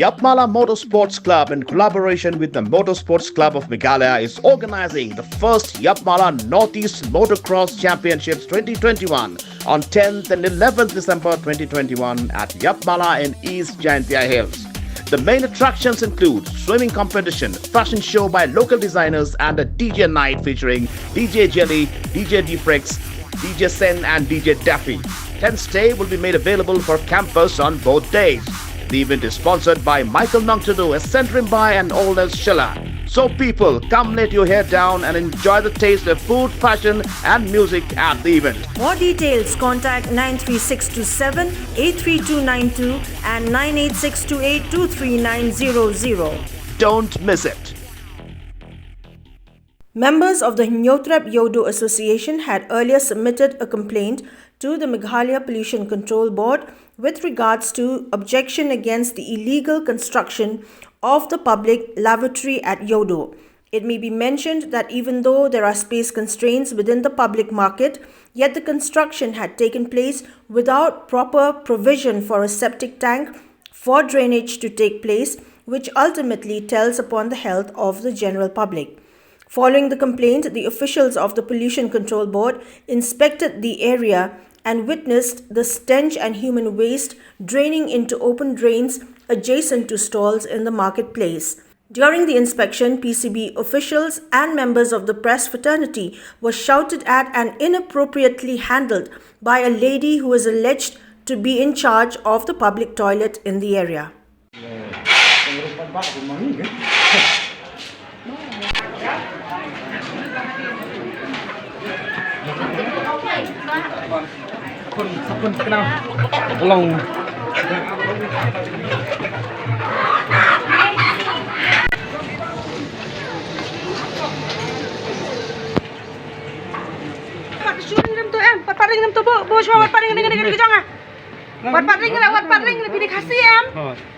Yapmala Motorsports Club, in collaboration with the Motorsports Club of Meghalaya, is organizing the first Yapmala Northeast Motocross Championships 2021 on 10th and 11th December 2021 at Yapmala in East Jaintia Hills. The main attractions include swimming competition, fashion show by local designers, and a DJ night featuring DJ Jelly, DJ Defrex, DJ Sen and DJ Daffy. Tent stay will be made available for campers on both days. The event is sponsored by Michael Nongtadu, Eccentric and Oldest Shilla. So people, come let your hair down and enjoy the taste of food, fashion and music at the event. More details, contact 93627 83292 and 98628 Don't miss it. Members of the Hnyotrep Yodo Association had earlier submitted a complaint to the Meghalaya Pollution Control Board with regards to objection against the illegal construction of the public lavatory at Yodo. It may be mentioned that even though there are space constraints within the public market, yet the construction had taken place without proper provision for a septic tank for drainage to take place, which ultimately tells upon the health of the general public. Following the complaint, the officials of the Pollution Control Board inspected the area and witnessed the stench and human waste draining into open drains adjacent to stalls in the marketplace. During the inspection, PCB officials and members of the press fraternity were shouted at and inappropriately handled by a lady who is alleged to be in charge of the public toilet in the area. Sapun terkenal tolong Paring tu bu semua paring dengan jangan. Paring lebih dikasih em.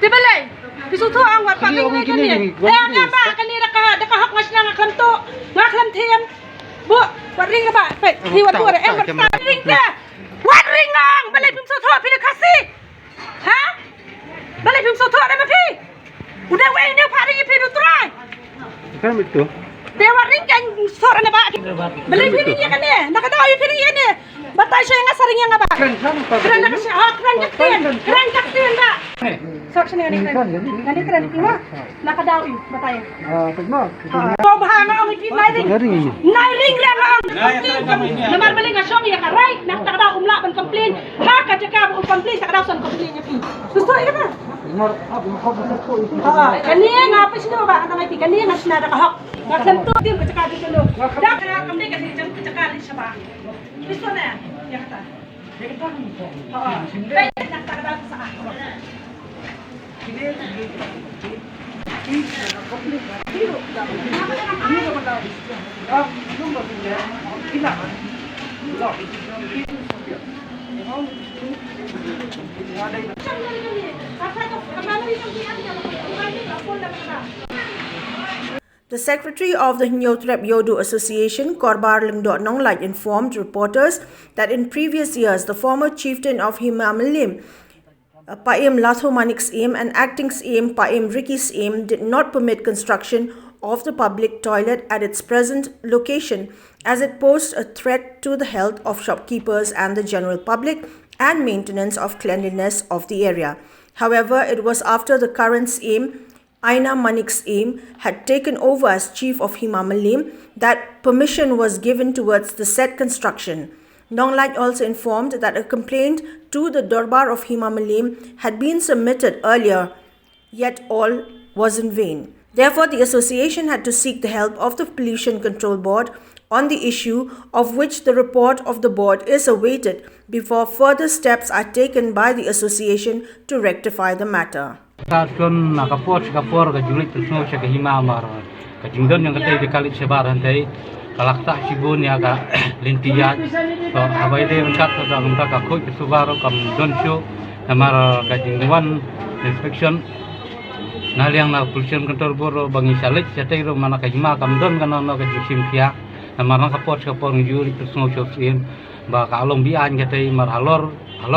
Di balai. Di situ ang paring ni kan ni. Apa kan ni dak hak ngasna ngaklam tu. Ngaklam tem. Bu, paring apa? Di waktu ada em paring dah. Paring ang balai pun situ pilih kasih. Ha? Balai pun situ ada mapi. Udah wei ni paring pilih turai. kan betul. Dewa ring kan soran apa? Balai pilih ni kan ni. Nak tahu you pilih ni. Batai saya nggak sering yang apa? Keren nak sih, keren jaktin tak? Sok sini ni keren ima, nak kadaw ini batai. Tegma. Kau bahana ang ipin nairing lang ang. Namar balik nga siyong iya karay, nak kadaw umla ban complain. Ha kacaka bu complain tak kadaw son complain nya pi. Susto iya ba? Kaniya nga pa sino ba? Ang ipin kaniya nga sinada ka hok. Ngaklam to din kacaka dito lo. Dak kamni kasi jam kacaka din siya ba? Gusto na yan kata. Oo. Pwede nagtakadaw sa ako. The secretary of the Hnyotrep Yodo Association, Korbar Lingdot Nonglai, informed reporters that in previous years, the former chieftain of Himamalim, Paim Latho Manik's aim and acting aim Paim Ricky's aim did not permit construction of the public toilet at its present location, as it posed a threat to the health of shopkeepers and the general public and maintenance of cleanliness of the area. However, it was after the current aim, Aina Manik's aim, had taken over as chief of Himamalim that permission was given towards the said construction. Nonglai also informed that a complaint to the Darbar of Himamalim had been submitted earlier, yet all was in vain. Therefore, the association had to seek the help of the Pollution Control Board on the issue, of which the report of the board is awaited before further steps are taken by the association to rectify the matter. Son nakapot kapor ka julit tersuno siya kahimamar ka jingdon yang katay dikalit siya baran tay kalakta sibun ya ka lintiyat so abay day kat sa mga ka koy subaro kam don show namar ka jingwan inspection naliang na pollution control board bangi salit siya tay ro mana kahima kam don kana no ka jisim kya namar nakapot kapor ng julit tersuno siya ba ka along bi an kata mar halor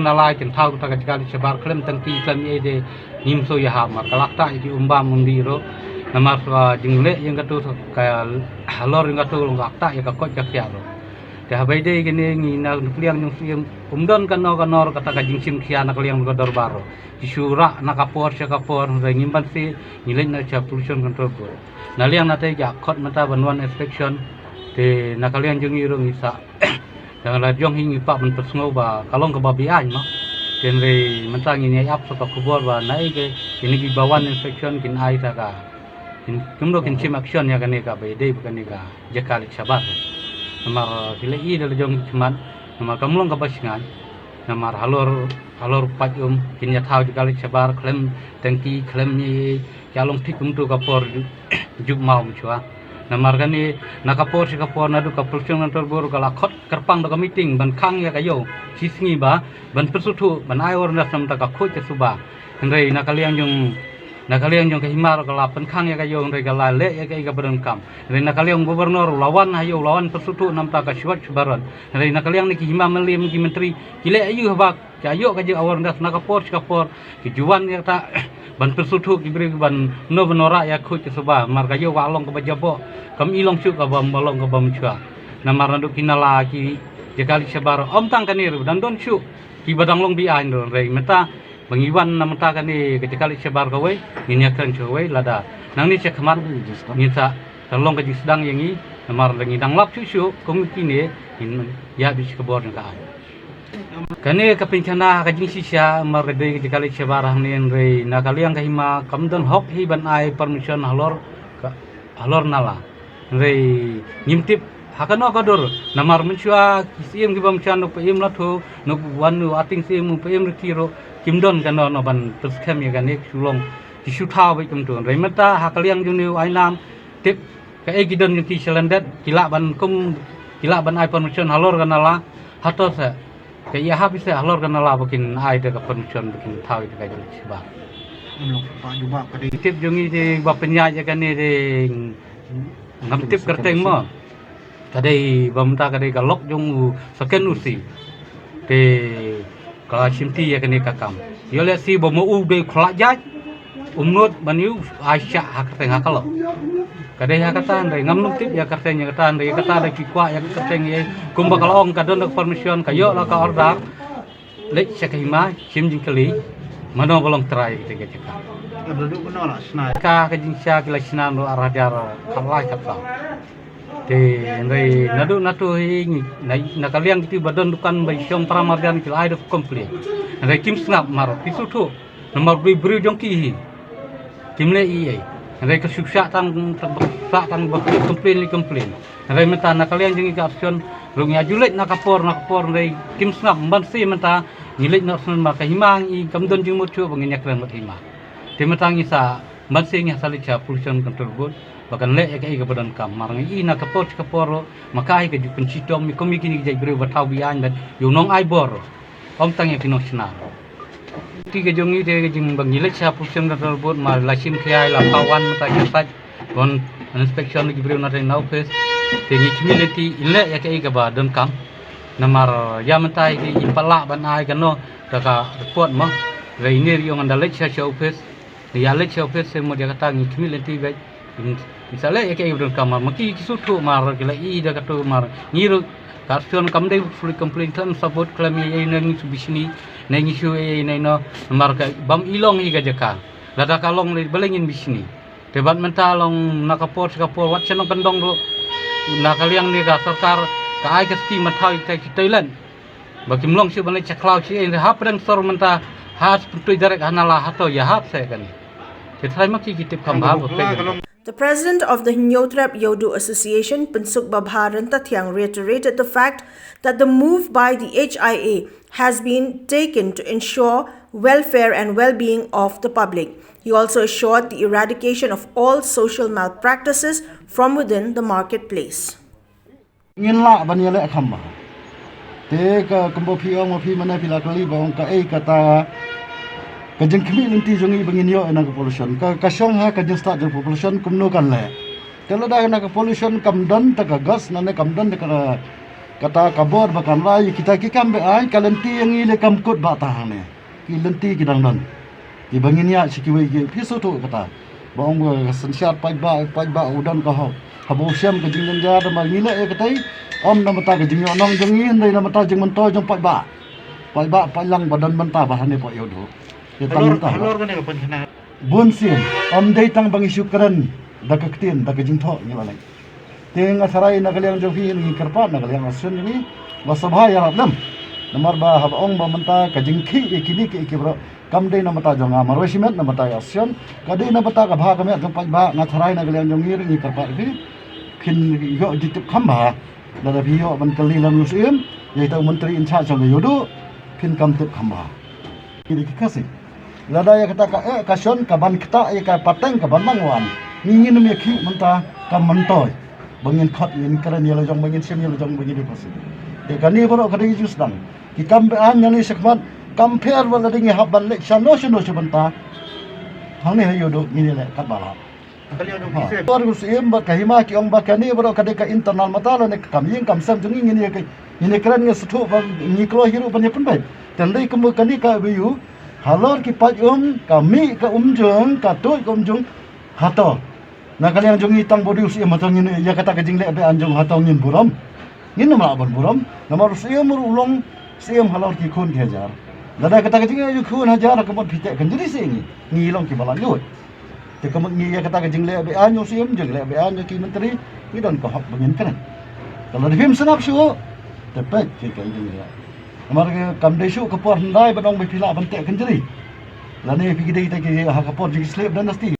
nalai ken thau ta ka jikali sebar klem tangki klem ye de nim so ya ha mar kalak ta ki umbam mundi ro namar jingle yang katu ka halor yang katu long ta ya ka kot ka kya ro te habai de gene ngi na kliang nyung sim umdon kan no kata ka jing sim khia na kliang go dor baro isura na kapor sha kapor re ngimban si nilai na cha pollution control board naliang na te ya khot mata banwan inspection te na kalian jung iro ngisa yang la jong hingi pa ban persngo ba kalong ka babi ai no ken re mata ngi ni ap so ka kubor ba nai ke ini gi bawan inspection kin ai ta ka kumdo kin chim action ya kane ka be dei kane ka jakali sabar namar dile I dal jong cuman namar kamlong ka basingan namar halor pajum kin ya thau jakali sabar klem tangki klem ni kalong thik kumdo ka por juk mau chua namar kani nakapor si kapor nadu kapulsion kantor bor kala khot karpang da meeting ban khang ya kayo sisngi ba ban persutu ban ai or nasam ta ka khoi ke suba ndai nakaliang jong ke himar kala pan khang ya kayo ndai kala le ya kai ka baran kam ndai nakaliang gubernur lawan persutu nam ta ka shwat baran ndai nakaliang ni ki himam lim ki menteri kile ayu ba kayo ka je awar nas nakapor si kapor ki juan ya ta ban persutu ki beri ban no benora ya khoi ke suba mar kayo walong ka bajabo kam ilong syuk ka bam balong ka bam chua namar nadu kinala ki jakali sabar om tang kanir dan don syuk ki badang long bi ain don rei meta bangiwan namta kani ke jakali sabar ka we ninya kan we lada nang ni cekmat ngita tolong ka sedang yangi namar lengi dang lap syuk kong kini in ya bis ke bor ka kani kapincana ka jing sisya mar de jakali sabar hangnen rei nakaliang ka hima kamdon hok hi ban ai permission halor nala rei nyimtip hakano kador namar menchua kisim ki bam chan no pem la tho no wanu ating sim pem retiro kimdon kan no ban terskam ya ganek sulong ki sutha bai kum ton rei mata hakaliang junu ai nam tip ka e gidon ki selendet kila ban ai permission halor kanala hato sa ka ya habis halor kanala bakin ai de ka permission bakin thau de ka jali siba Pak Jubak ka tip jungi de bapenya ya kan de ngam tip kerteng mo kadai bamta kadai galok jong saken usi te kala simti ya kene kakam yo le si bomo u de khlak jaj umnot baniu aisha hakateng hakalo kadai hakatan dai ngam tip ya kerteng ya katan dai kata dai kikwa ya kerteng ye kumba kalong kadon permission kayo la ka order lek sakima sim jingkali mano bolong trai te ke Berduk benar lah senai. ka jinsya kila sinan lo arajar kalai kapsa te ngai nadu hingi nakaliang gitu badan dukan bai syong pramardan kila ai do complete ngai kim snap mar pisutu nomor beri jongki hi kimle I ngai ka suksa tang complain ngai menta nakaliang jingi ka option rungnya julet nakapor ngai kim snap bansi menta nilit nak sun ma ka himang I kamdon jing mutu banginyak ran mat hima tematang isa mansing ya salicha pollution control board bakan le ya kai badan kam marang I na kapor makai ke jupun citom mi komi kini jai beri batau bian dan yunong ai bor om tang ya kinosna ti ke jongi de jing bangile cha pollution control board mar lasim khiai la kawan mata ya sat kon inspection ki beri na now face te ni community ile ya kai badan kam namar ya mentai ki impala ban ai kano taka report mo reiner yung andalek sa office ya lek office mo dia kata ngi community bai misalnya ya kai bron kamar maki kisutu mar kila I da katu mar ngiru karsion kamdai fully complaint claim support claim ye nang subisni nang isu ye no mar ka bam ilong I gajaka lada kalong le belengin bisni debat mentalong nakapor wat senong pendong ro nakaliang ni ga sarkar ka ai ka scheme thau ta Thailand baki mlong si banai chaklau si en ha pedang sor menta has putui direct hanala hato ya hap se kan te thai maki kitip kam ba bo The president of the Hinyotrap Yodu Association, Pinsuk Babharan Tathyang, reiterated the fact that the move by the HIA has been taken to ensure welfare and well-being of the public. He also assured the eradication of all social malpractices from within the marketplace. Ngin la ban yele khamba te ka kumbo phiong mo phi mana phila kali bong ka ei kata ka jeng community jongi bangin yo na pollution ka song ha ka jeng start jeng pollution kumno kan le tela da na ka pollution kam dan ta ka gas na ne kam dan ta ka kata kabor bakan rai kita ki kam be ai kalenti yang ile kam kut ba tahang ne ki lenti ki dang dan ki bangin ya si ki we ki pisu tu kata bong bo sensiat pai ba udan ka ho habo syam ke jing jar ma ngile e katai om na mata ke jing nong jing in dai na mata jing mento jong pai ba lang badan menta ba hane po yodo ke tang ta halor kan ya pencana bun sien om dai tang bangi syukran da ka ktin da ka jing tho ni wala ting asarai na kaliang jong hi ni karpa na kaliang asun ni wasabha ya rablam nomor ba hab ong ba menta ka jing khi e kini ke bro kam dei na mata jong amar wesimet na mata asun ka dei na mata ka bha ka me jong pai ba ngasarai na kaliang jong hi ni karpa ni kin yo jitup khamba da bi yo ban kali lam musim yaitu menteri in charge jong yodo pin kam tip khamba kini kasih lada ya kata ka son ka ban kita ya ka pateng ka ban mangwan ngin me khi menta ka mentoy bangin khat ngin karan ya jong bangin sim ya jong bangin dipasi de kani boro ka ding jus dang ki kam be an yani sekmat kam pher wala ding ha ban le sano banta hang ne yodo ngin le kat bala kalian jong bisa Tor gusim ba kahima ki ong ba kani boro ka de ka internal matala ne kam yin kam sam jung ngin ye ini keren nge sutu ba ni klo hiru ban pun bai tandai kem kani ka biu halor ki pat kami ka jung ka tu jung hato na kalian jung itang bodi usia matang ini ya kata ka jingle be anjung hato ngin buram ngin ma ban buram namar usia mur ulong siam halor ki khun hajar dada kata ka jingle khun hajar ka mot phite kan jadi sing ni long ki balan lut te kam ni ya kata ka jingle be anjung siam jingle be anjung ki menteri ni don ko hak bangin kan kalau di film senap su tepat ke jingle amar ke kam desu ke por ndai badong be pila ban te kan jadi lani pigi dei te ke ha ka por jing slip dan nasti